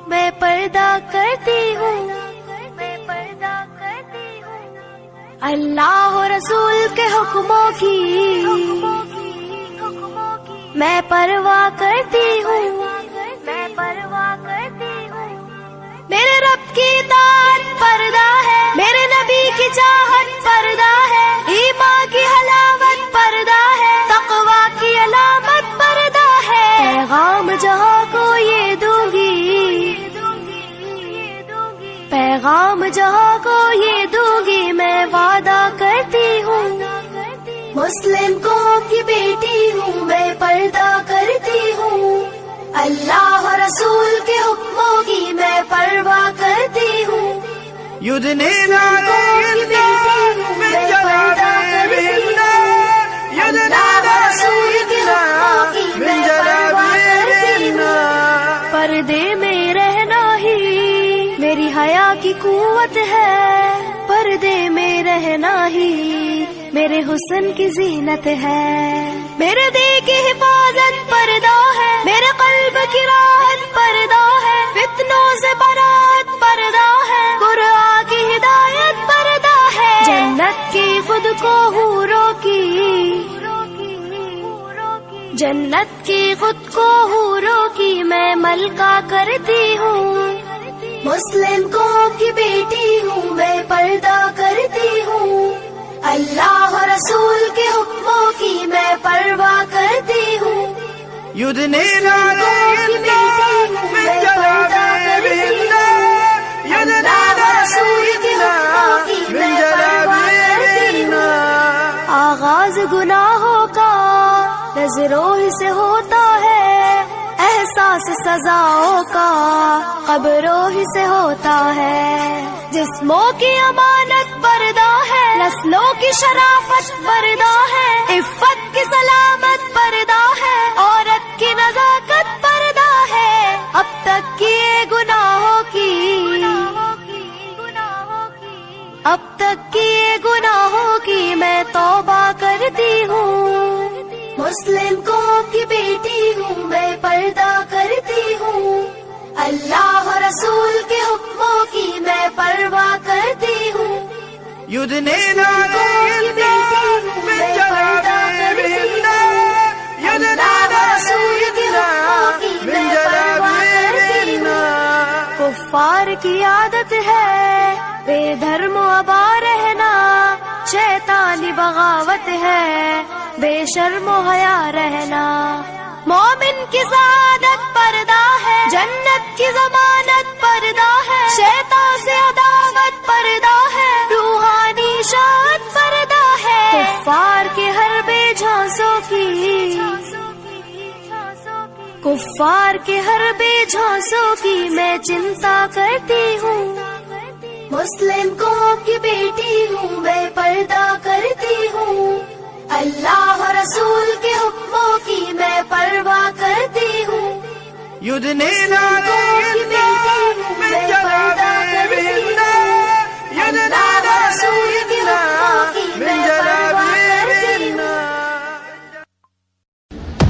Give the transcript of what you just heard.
میں پردہ کرتی ہوں، اللہ و رسول کے حکموں کی میں پرواہ کرتی ہوں، میرے رب کی اطاعت پردہ ہے، میرے نبی کی چاہت پردہ ہے، ایمان کی حلاوت پردہ ہے، تقوی کی علامت پردہ ہے، پیغام جہاں کو یہ دوں گی، پیغام جہاں کو یہ دوں گی، میں وعدہ کرتی ہوں، مسلم قوم کی بیٹی ہوں، میں پردہ کرتی ہوں، اللہ و رسول کے حکموں کی میں پرواہ کرتی ہوں، يدنين عليهن من جلابيبهن يدنين عليهن من جلابيبهن پردے میں رہنا ہی میری حیا کی قوت ہے، پردے میں رہنا ہی میرے حسن کی زینت ہے، میرے دل کی حفاظت پردہ ہے، میرے قلب کی راحت پردہ ہے، فتنوں سے برات پردہ ہے، قرآن کی ہدایت پردہ ہے، جنت کی خود کو حوروں کی، جنت کی خود کو حوروں کی میں ملکہ کرتی ہوں، مسلم قوم کی بیٹی ہوں، میں پردہ کرتی ہوں، اللہ و رسول کے حکموں کی میں پرواہ کرتی ہوں، يدنين عليهن من جلابيبهن يدنين عليهن من جلابيبهن آغاز گناہوں کا نظروں ہی سے ہوتا ہے، احساس سزاؤں کا قبروں ہی سے ہوتا ہے، جسموں کی امانت پردہ ہے، نسلوں کی شرافت پردہ ہے، عفت کی سلامت پردہ ہے، عورت کی نزاکت پردہ ہے، اب تک کیے گناہوں کی، اب تک کیے گناہوں کی میں توبہ کرتی ہوں، مسلم قوم کی بیٹی ہوں، میں پردہ کرتی ہوں، اللہ و رسول کے حکموں کی میں پرواہ کرتی ہوں، يدنين عليهن من جلابيبهن يدنين عليهن من جلابيبهن کفار کی عادت ہے بے دھرم و ابا رہنا، شیطانی بغاوت ہے بے شرم و حیا رہنا، مومن کی سعادت پردہ ہے، جنت کی ضمانت پردہ ہے، شیطان سے عداوت پردہ ہے، روحانی شاد پردہ ہے، کفار کے ہر بے جھانسوں کی، کفار کے ہر بے جھانسوں کی میں چنتا کرتی ہوں، مسلم قوم کی بیٹی ہوں، میں پردہ کرتی ہوں، اللہ و رسول کے حکموں کی میں پرواہ کرتی ہوں، يدنين عليهن